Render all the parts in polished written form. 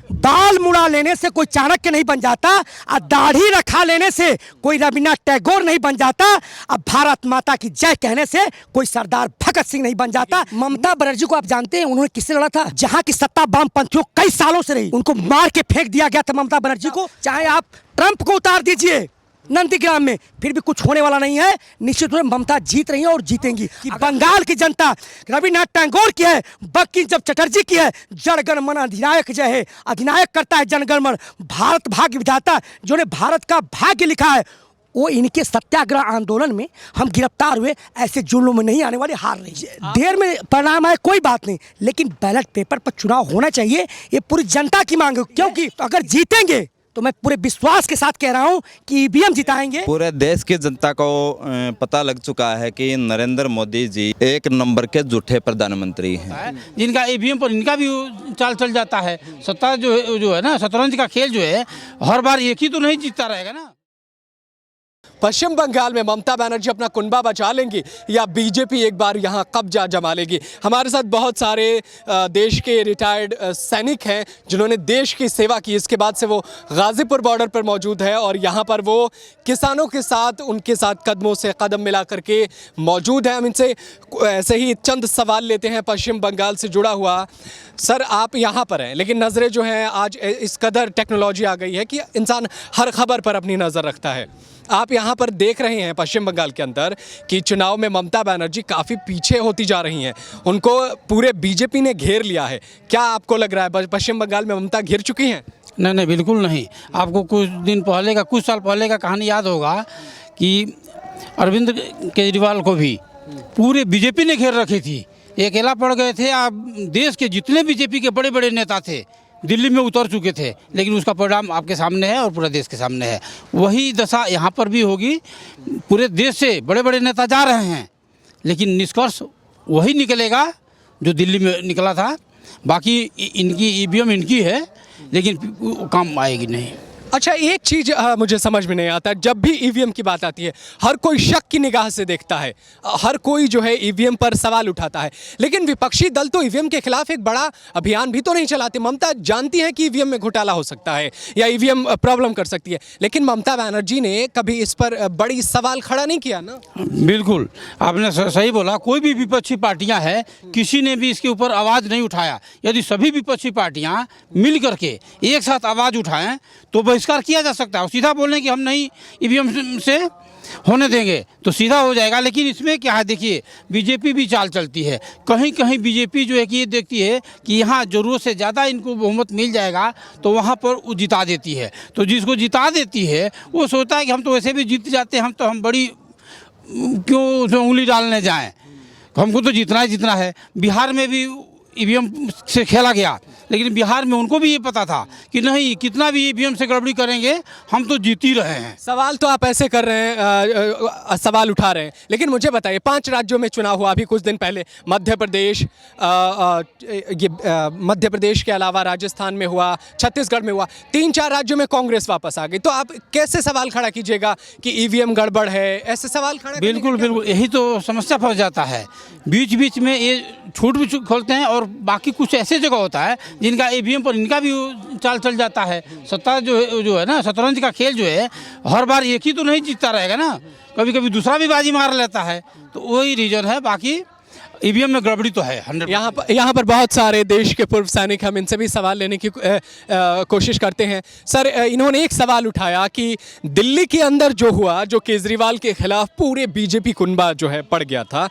बाल मुड़ा लेने से कोई चाणक्य नहीं बन जाता, और दाढ़ी रखा लेने से कोई रविन्द्रनाथ टैगोर नहीं बन जाता, अब भारत माता की जय कहने से कोई सरदार भगत सिंह नहीं बन जाता। ममता बनर्जी को आप जानते हैं उन्होंने किससे लड़ा था? जहां की सत्ता वामपंथियों कई सालों से रही, उनको मार के फेंक दिया गया था ममता बनर्जी को। चाहे आप ट्रंप को उतार दीजिए नंदीग्राम में, फिर भी कुछ होने वाला नहीं है। निश्चित रूप से ममता जीत रही है और जीतेंगी। कि बंगाल की जनता रविन्द्रनाथ टैगोर की है, बंकिम चटर्जी की है। जनगण मन अधिनायक जय है, अधिनायक करता है जनगण मन। भारत भाग्य विधाता जिन्होंने भारत का भाग्य लिखा है, वो इनके सत्याग्रह आंदोलन में हम गिरफ्तार हुए, ऐसे जुल्मों में नहीं आने वाले, हार रही है। देर में परिणाम आए कोई बात नहीं, लेकिन बैलेट पेपर पर चुनाव होना चाहिए, ये पूरी जनता की मांग है। क्योंकि अगर जीतेंगे तो मैं पूरे विश्वास के साथ कह रहा हूं कि ईवीएम जिताएंगे। पूरे देश की जनता को पता लग चुका है कि नरेंद्र मोदी जी एक नंबर के झूठे प्रधानमंत्री हैं, जिनका ईवीएम पर इनका भी चाल चल जाता है। सत्ता जो है ना, शतरंज का खेल जो है, हर बार एक ही तो नहीं जीतता रहेगा ना। पश्चिम बंगाल में ममता बनर्जी अपना कुनबा बचा लेंगी या बीजेपी एक बार यहां कब्जा जमा लेगी? हमारे साथ बहुत सारे देश के रिटायर्ड सैनिक हैं जिन्होंने देश की सेवा की। इसके बाद से वो गाजीपुर बॉर्डर पर मौजूद है और यहां पर वो किसानों के साथ, उनके साथ कदमों से कदम मिला करके मौजूद है। हम इनसे ऐसे ही चंद सवाल लेते हैं पश्चिम बंगाल से जुड़ा हुआ। सर, आप यहाँ पर हैं, लेकिन नज़रें जो हैं आज इस कदर टेक्नोलॉजी आ गई है कि इंसान हर खबर पर अपनी नज़र रखता है। आप यहाँ पर देख रहे हैं पश्चिम बंगाल के अंदर कि चुनाव में ममता बनर्जी काफ़ी पीछे होती जा रही हैं, उनको पूरे बीजेपी ने घेर लिया है। क्या आपको लग रहा है पश्चिम बंगाल में ममता घिर चुकी हैं? नहीं नहीं, बिल्कुल नहीं। आपको कुछ साल पहले का कहानी याद होगा कि अरविंद केजरीवाल को भी पूरे बीजेपी ने घेर रखी थी, अकेला पड़ गए थे। आप देश के जितने बीजेपी के बड़े बड़े नेता थे दिल्ली में उतर चुके थे, लेकिन उसका परिणाम आपके सामने है और पूरे देश के सामने है। वही दशा यहाँ पर भी होगी। पूरे देश से बड़े बड़े नेता जा रहे हैं, लेकिन निष्कर्ष वही निकलेगा जो दिल्ली में निकला था। बाकी इनकी ईवीएम इनकी है, लेकिन काम आएगी नहीं। अच्छा, एक चीज़ मुझे समझ में नहीं आता, जब भी ईवीएम की बात आती है हर कोई शक की निगाह से देखता है, हर कोई जो है ईवीएम पर सवाल उठाता है, लेकिन विपक्षी दल तो ईवीएम के खिलाफ एक बड़ा अभियान भी तो नहीं चलाते। ममता जानती है कि ईवीएम में घोटाला हो सकता है या ईवीएम प्रॉब्लम कर सकती है, लेकिन ममता बनर्जी ने कभी इस पर बड़ी सवाल खड़ा नहीं किया ना। बिल्कुल, आपने सही बोला। कोई भी विपक्षी पार्टियां हैं, किसी ने भी इसके ऊपर आवाज़ नहीं उठाया। यदि सभी विपक्षी पार्टियां मिल करके एक साथ आवाज़ उठाएं तो बहिष्कार किया जा सकता है। सीधा बोलने कि हम नहीं ईवीएम से होने देंगे तो सीधा हो जाएगा। लेकिन इसमें क्या है, देखिए, बीजेपी भी चाल चलती है। कहीं कहीं बीजेपी जो है कि ये देखती है कि यहाँ ज़रूरत से ज़्यादा इनको बहुमत मिल जाएगा तो वहाँ पर वो जिता देती है। तो जिसको जिता देती है वो सोचता है कि हम तो वैसे भी जीत जाते हैं, हम बड़ी क्यों उसमें उंगली डालने जाएं, हमको तो जीतना है। बिहार में भी ईवीएम से खेला गया, लेकिन बिहार में उनको भी ये पता था कि नहीं, कितना भी ईवीएम से गड़बड़ी करेंगे हम तो जीत ही रहे हैं। सवाल तो आप ऐसे कर रहे हैं, सवाल उठा रहे हैं, लेकिन मुझे बताइए 5 राज्यों में चुनाव हुआ अभी कुछ दिन पहले। मध्य प्रदेश के अलावा राजस्थान में हुआ, छत्तीसगढ़ में हुआ, 3-4 राज्यों में कांग्रेस वापस आ गई। तो आप कैसे सवाल खड़ा कीजिएगा कि ईवीएम गड़बड़ है? ऐसे सवाल खड़ा बिल्कुल, यही तो समस्या फंस जाता है। बीच बीच में ये छूट भी खोलते हैं और बाकी कुछ ऐसे जगह होता है जिनका ईवीएम पर इनका भी चाल चल जाता है। सत्ता जो है ना, शतरंज का खेल जो है, हर बार एक ही तो नहीं जीतता रहेगा ना, कभी कभी दूसरा भी बाजी मार लेता है। तो वही रीजन है। बाकी ईवीएम में गड़बड़ी तो है 100%। यहाँ पर बहुत सारे देश के पूर्व सैनिक, हम इनसे भी सवाल लेने की कोशिश करते हैं। सर, इन्होंने एक सवाल उठाया कि दिल्ली के अंदर जो हुआ, जो केजरीवाल के खिलाफ पूरे बीजेपी कुनबा जो है पड़ गया था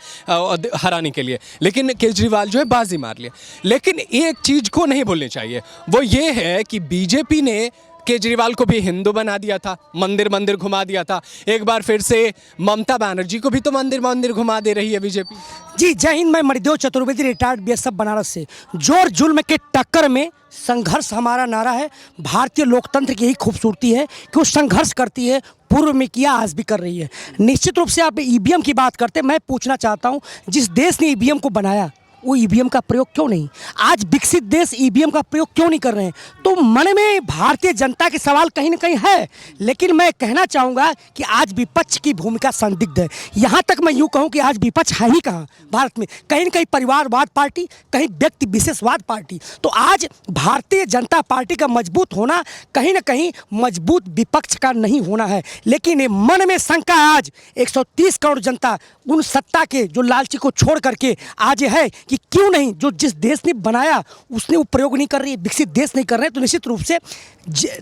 हराने के लिए, लेकिन केजरीवाल जो है बाजी मार लिया। लेकिन एक चीज़ को नहीं भूलनी चाहिए, वो ये है कि बीजेपी ने केजरीवाल को भी हिंदू बना दिया था, मंदिर घुमा दिया था। एक बार फिर से ममता बनर्जी को भी तो मंदिर घुमा दे रही है बीजेपी। जी, जय हिंद। मैं मणिदेव चतुर्वेदी, रिटायर्ड बीएसएफ बनारस से। जोर जुल्म के टक्कर में संघर्ष हमारा नारा है। भारतीय लोकतंत्र की यही खूबसूरती है कि वो संघर्ष करती है, पूर्व में किया, आज भी कर रही है। निश्चित रूप से आप ईवीएम की बात करते हैं, मैं पूछना चाहता हूँ, जिस देश ने ईवीएम को बनाया वो ईवीएम का प्रयोग क्यों नहीं? आज विकसित देश ईवीएम का प्रयोग क्यों नहीं कर रहे हैं? तो तो मन में भारतीय जनता के सवाल कहीं ना कहीं है, लेकिन मैं कहना चाहूँगा कि आज विपक्ष की भूमिका संदिग्ध है। यहाँ तक मैं यूँ कहूँ कि आज विपक्ष है ही कहाँ भारत में, कहीं ना कहीं परिवारवाद पार्टी, कहीं व्यक्ति विशेषवाद पार्टी। तो आज भारतीय जनता पार्टी का मजबूत होना कहीं ना कहीं मजबूत विपक्ष का नहीं होना है। लेकिन ये मन में शंका है आज 130 करोड़ जनता उन सत्ता के जो लालची को छोड़ करके आज ये है कि क्यों नहीं, जो जिस देश ने बनाया उसने वो प्रयोग नहीं कर रही है, विकसित देश नहीं कर रहे हैं। तो निश्चित रूप से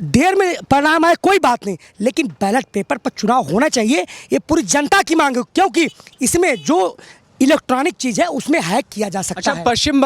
देर में परिणाम आए कोई बात नहीं, लेकिन बैलेट पेपर पर चुनाव होना चाहिए, ये पूरी जनता की मांग है, क्योंकि इसमें जो इलेक्ट्रॉनिक चीज़ है उसमें हैक किया जा सकता है। पश्चिम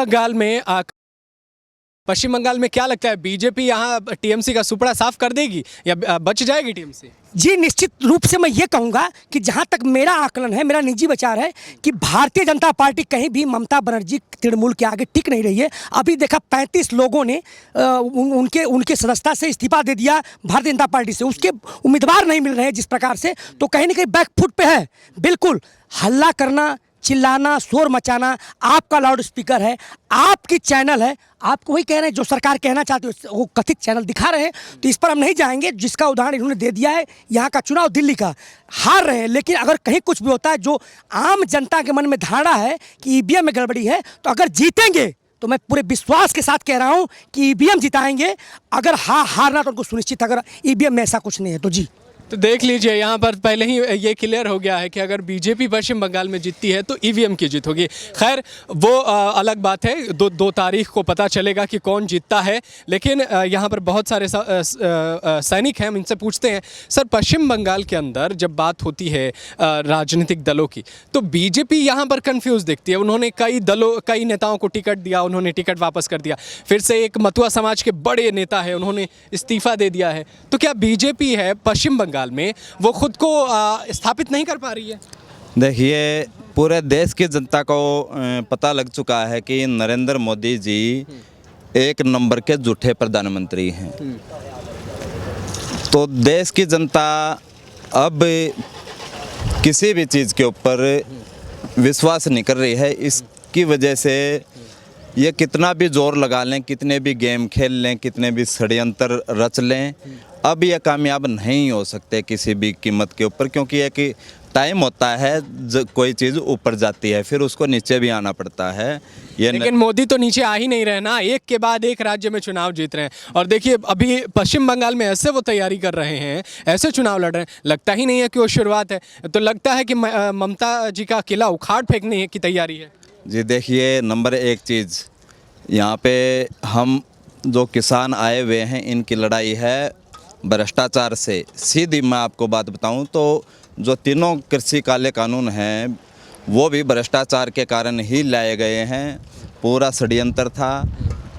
बंगाल में क्या लगता है, बीजेपी यहाँ टीएमसी का सुपड़ा साफ कर देगी या बच जाएगी टीएमसी? जी निश्चित रूप से मैं ये कहूँगा कि जहाँ तक मेरा आकलन है, मेरा निजी विचार है कि भारतीय जनता पार्टी कहीं भी ममता बनर्जी तृणमूल के आगे टिक नहीं रही है। अभी देखा 35 लोगों ने उनके सदस्यता से इस्तीफा दे दिया भारतीय जनता पार्टी से, उसके उम्मीदवार नहीं मिल रहे हैं जिस प्रकार से, तो कहीं ना कहीं बैकफुट पे है। बिल्कुल हल्ला करना, चिल्लाना, शोर मचाना आपका लाउड स्पीकर है, आपकी चैनल है, आपको वही कह रहे हैं जो सरकार कहना चाहती है, वो कथित चैनल दिखा रहे हैं। तो इस पर हम नहीं जाएंगे, जिसका उदाहरण इन्होंने दे दिया है। यहाँ का चुनाव दिल्ली का हार रहे हैं, लेकिन अगर कहीं कुछ भी होता है, जो आम जनता के मन में धारणा है कि ईवीएम में गड़बड़ी है, तो अगर जीतेंगे तो मैं पूरे विश्वास के साथ कह रहा हूँ कि ईवीएम जिताएंगे। अगर हारना तो उनको सुनिश्चित, अगर ईवीएम में ऐसा कुछ नहीं है तो जी। तो देख लीजिए, यहाँ पर पहले ही ये क्लियर हो गया है कि अगर बीजेपी पश्चिम बंगाल में जीतती है तो ईवीएम की जीत होगी। खैर वो अलग बात है, दो तारीख को पता चलेगा कि कौन जीतता है। लेकिन यहाँ पर बहुत सारे सैनिक हैं, हम इनसे पूछते हैं, सर पश्चिम बंगाल के अंदर जब बात होती है राजनीतिक दलों की, तो बीजेपी यहाँ पर कन्फ्यूज दिखती है। उन्होंने कई नेताओं को टिकट दिया, उन्होंने टिकट वापस कर दिया। फिर से एक मथुआ समाज के बड़े नेता है, उन्होंने इस्तीफा दे दिया है। तो क्या बीजेपी है पश्चिम बंगाल में वो खुद को स्थापित नहीं कर पा रही है? देखिए, पूरे देश की जनता को पता लग चुका है कि नरेंद्र मोदी जी एक नंबर के झूठे प्रधानमंत्री हैं। तो देश की जनता अब किसी भी चीज़ के ऊपर विश्वास नहीं कर रही है। इसकी वजह से ये कितना भी जोर लगा लें, कितने भी गेम खेल लें, कितने भी षड्यंत्र रच लें, अब ये कामयाब नहीं हो सकते किसी भी कीमत के ऊपर, क्योंकि एक टाइम होता है कोई चीज़ ऊपर जाती है, फिर उसको नीचे भी आना पड़ता है। लेकिन मोदी तो नीचे आ ही नहीं रहे ना, एक के बाद एक राज्य में चुनाव जीत रहे हैं। और देखिए अभी पश्चिम बंगाल में ऐसे वो तैयारी कर रहे हैं, ऐसे चुनाव लड़ रहे हैं, लगता ही नहीं है कि वो शुरुआत है। तो लगता है कि ममता जी का किला उखाड़ फेंकने की तैयारी है। जी देखिए, नंबर एक चीज़ यहाँ पे हम जो किसान आए हुए हैं, इनकी लड़ाई है भ्रष्टाचार से। सीधी मैं आपको बात बताऊं तो जो तीनों कृषि काले कानून हैं वो भी भ्रष्टाचार के कारण ही लाए गए हैं, पूरा षड्यंत्र था।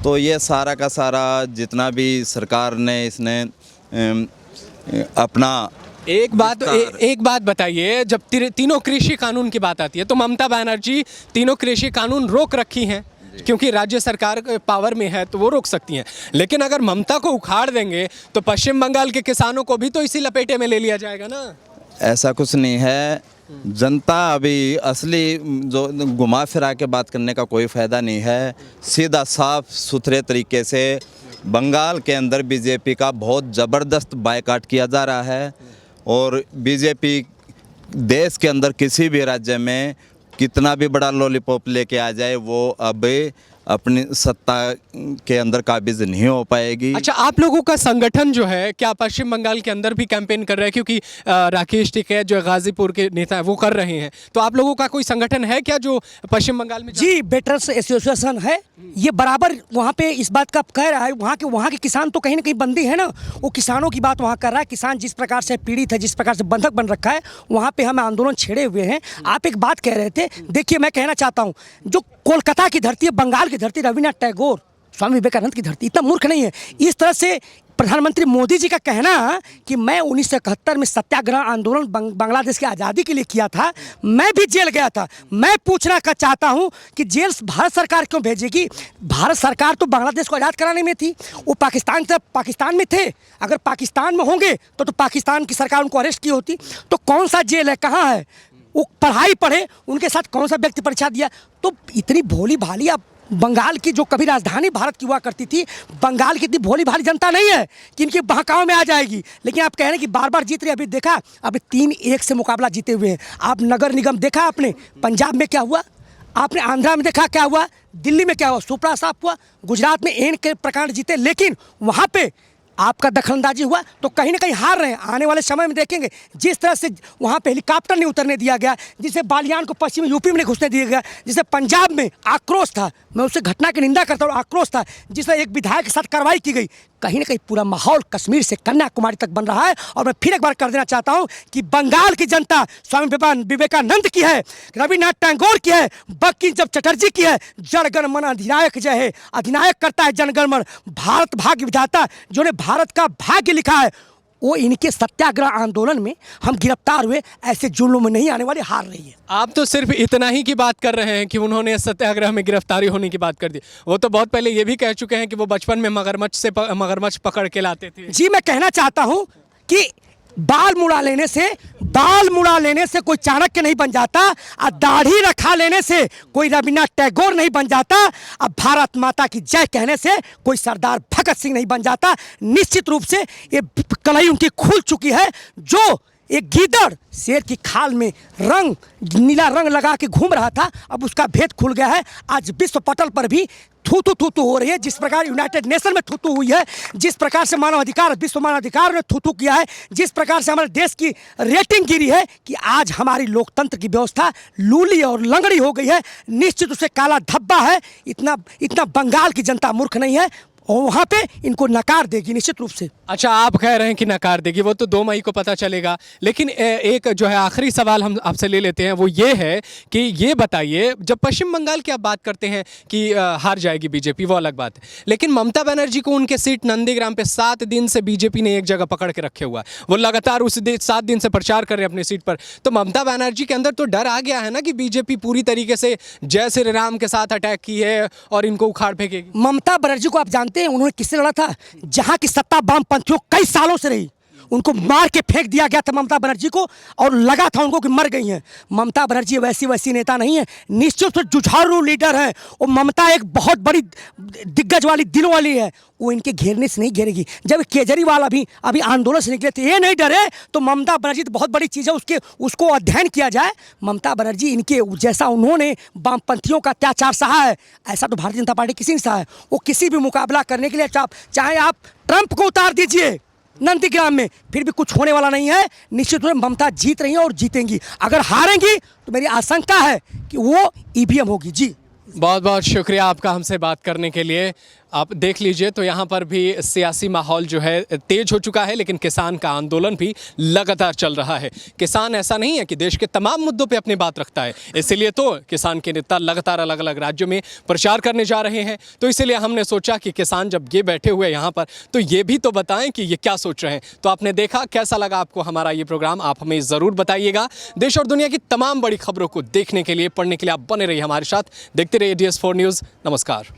तो ये सारा का सारा जितना भी सरकार ने इसने अपना एक बात बताइए, जब तीनों कृषि कानून की बात आती है तो ममता बनर्जी तीनों कृषि कानून रोक रखी हैं, क्योंकि राज्य सरकार पावर में है तो वो रोक सकती हैं। लेकिन अगर ममता को उखाड़ देंगे तो पश्चिम बंगाल के किसानों को भी तो इसी लपेटे में ले लिया जाएगा ना। ऐसा कुछ नहीं है। जनता अभी असली जो घुमा फिरा के बात करने का कोई फ़ायदा नहीं है। सीधा साफ सुथरे तरीके से बंगाल के अंदर बीजेपी का बहुत ज़बरदस्त बायकॉट किया जा रहा है, और बीजेपी देश के अंदर किसी भी राज्य में कितना भी बड़ा लॉलीपॉप लेके आ जाए, वो अब अपनी सत्ता के अंदर काबिज नहीं हो पाएगी। अच्छा, आप लोगों का संगठन जो है क्या पश्चिम बंगाल के अंदर भी कैंपेन कर रहा है? क्योंकि राकेश टिकैत जो गाजीपुर के नेता है वो कर रहे हैं, तो आप लोगों का कोई संगठन है क्या जो पश्चिम बंगाल में? जी, बेटर्स एसोसिएशन है, ये बराबर वहाँ पे इस बात का कह रहा है। वहाँ के किसान तो कहीं ना कहीं बंदी है ना, वो किसानों की बात वहाँ कर रहा है। किसान जिस प्रकार से पीड़ित है, जिस प्रकार से बंधक बन रखा है, वहाँ पे हम आंदोलन छेड़े हुए हैं। आप एक बात कह रहे थे, देखिए मैं कहना चाहता हूँ, जो कोलकाता की धरती है, बंगाल की धरती, रविन्द्रनाथ टैगोर, स्वामी विवेकानंद की धरती, इतना मूर्ख नहीं है। इस तरह से प्रधानमंत्री मोदी जी का कहना कि मैं 1971 में सत्याग्रह आंदोलन बांग्लादेश की आज़ादी के लिए किया था, मैं भी जेल गया था। मैं पूछना चाहता हूं कि जेल भारत सरकार क्यों भेजेगी? भारत सरकार तो बांग्लादेश को आज़ाद कराने में थी, वो पाकिस्तान में थे। अगर पाकिस्तान में होंगे तो पाकिस्तान की सरकार उनको अरेस्ट की होती। तो कौन सा जेल है, कहाँ है? वो पढ़ाई पढ़े, उनके साथ कौन सा व्यक्ति परीक्षा दिया? तो इतनी भोली भाली आप बंगाल की जो कभी राजधानी भारत की हुआ करती थी, बंगाल की इतनी भोली भाली जनता नहीं है कि इनकी बहकाव में आ जाएगी। लेकिन आप कह रहे हैं कि बार बार जीत रही है। अभी देखा, अभी 3-1 से मुकाबला जीते हुए हैं। आप नगर निगम देखा आपने, पंजाब में क्या हुआ, आपने आंध्रा में देखा क्या हुआ, दिल्ली में क्या हुआ, सुपड़ा साफ हुआ, गुजरात में एन के प्रकांड जीते, लेकिन वहाँ पे आपका दखलंदाजी हुआ तो कहीं ना कहीं हार रहे हैं। आने वाले समय में देखेंगे जिस तरह से वहाँ पे हेलीकॉप्टर नहीं उतरने दिया गया, जिसे बालियान को पश्चिमी यूपी में नहीं घुसने दिया गया, जिसे पंजाब में आक्रोश था, मैं उस घटना की निंदा करता हूँ, आक्रोश था, जिसमें एक विधायक के साथ कार्रवाई की गई। कहीं ना कहीं पूरा माहौल कश्मीर से कन्याकुमारी तक बन रहा है। और मैं फिर एक बार कर देना चाहता हूँ कि बंगाल की जनता स्वामी विवेकानंद की है, रविन्द्रनाथ टैगोर की है, बंकिम चटर्जी की है। जनगण मन अधिनायक जय है, अधिनायक करता है जनगण मन। भारत भाग्य विधाता जो ने भारत का भाग्य लिखा है, वो इनके सत्याग्रह आंदोलन में हम गिरफ्तार हुए, ऐसे जुल्म में नहीं आने वाले, हार रही है। आप तो सिर्फ इतना ही की बात कर रहे हैं कि उन्होंने सत्याग्रह में गिरफ्तारी होने की बात कर दी। वो तो बहुत पहले ये भी कह चुके हैं कि वो बचपन में मगरमच्छ पकड़ के लाते थे। जी, मैं कहना चाहता हूं कि बाल मुड़ा लेने से कोई चाणक्य नहीं बन जाता, और दाढ़ी रखा लेने से कोई रविन्द्रनाथ टैगोर नहीं बन जाता, अब भारत माता की जय कहने से कोई सरदार भगत सिंह नहीं बन जाता। निश्चित रूप से ये कलई उनकी खुल चुकी है। जो एक गीदड़ शेर की खाल में नीला रंग लगा के घूम रहा था, अब उसका भेद खुल गया है। आज विश्व पटल पर भी थू हो रही है। जिस प्रकार यूनाइटेड नेशन में थू हुई है, जिस प्रकार से विश्व मानवाधिकार ने थू किया है, जिस प्रकार से हमारे देश की रेटिंग गिरी है, कि आज हमारी लोकतंत्र की व्यवस्था लूली और लंगड़ी हो गई है। निश्चित रूप से काला धब्बा है। इतना बंगाल की जनता मूर्ख नहीं है, और वहाँ पे इनको नकार देगी निश्चित रूप से। अच्छा, आप कह रहे हैं कि नकार देगी, वो तो 2 मई को पता चलेगा। लेकिन एक जो है आखिरी सवाल हम आपसे ले लेते हैं, वो ये है कि ये बताइए, जब पश्चिम बंगाल की आप बात करते हैं कि हार जाएगी बीजेपी, वो अलग बात है, लेकिन ममता बनर्जी को उनके सीट नंदीग्राम पे 7 दिन से बीजेपी ने एक जगह पकड़ के रखे हुआ है। वो लगातार उस 7 दिन से प्रचार कर रहे हैं अपनी सीट पर। तो ममता बनर्जी के अंदर तो डर आ गया है ना कि बीजेपी पूरी तरीके से जय श्री राम के साथ अटैक की है और इनको उखाड़ फेंकेगी। ममता बनर्जी को आप जानते हैं उन्होंने किससे लड़ा था? जहां की सत्ता वामपंथियों कई सालों से रही, उनको मार के फेंक दिया गया था ममता बनर्जी को, और लगा था उनको कि मर गई हैं। ममता बनर्जी वैसी नेता नहीं है, निश्चित रूप से जुझारू लीडर है। और ममता एक बहुत बड़ी दिग्गज वाली, दिल वाली है। वो इनके घेरने से नहीं घेरेगी। जब केजरीवाल अभी आंदोलन से निकले थे, ये नहीं डरे, तो ममता बनर्जी तो बहुत बड़ी चीज़ है, उसको अध्ययन किया जाए। ममता बनर्जी इनके जैसा उन्होंने वामपंथियों का अत्याचार सहा है, ऐसा तो भारतीय जनता पार्टी किसी ने सहा है। वो किसी भी मुकाबला करने के लिए, चाहे आप ट्रंप को उतार दीजिए नंदीग्राम में, फिर भी कुछ होने वाला नहीं है। निश्चित रूप से ममता जीत रही है और जीतेंगी। अगर हारेंगी तो मेरी आशंका है कि वो ईवीएम होगी। जी, बहुत बहुत शुक्रिया आपका हमसे बात करने के लिए। आप देख लीजिए तो यहाँ पर भी सियासी माहौल जो है तेज हो चुका है, लेकिन किसान का आंदोलन भी लगातार चल रहा है। किसान ऐसा नहीं है कि देश के तमाम मुद्दों पे अपनी बात रखता है, इसीलिए तो किसान के नेता लगातार अलग अलग राज्यों में प्रचार करने जा रहे हैं। तो इसीलिए हमने सोचा कि किसान जब ये बैठे हुए यहाँ पर, तो ये भी तो बताएं कि ये क्या सोच रहे हैं। तो आपने देखा, कैसा लगा आपको हमारा ये प्रोग्राम, आप हमें ज़रूर बताइएगा। देश और दुनिया की तमाम बड़ी खबरों को देखने के लिए, पढ़ने के लिए आप बने रहिए हमारे साथ। देखते रहिए DS4 न्यूज़। नमस्कार।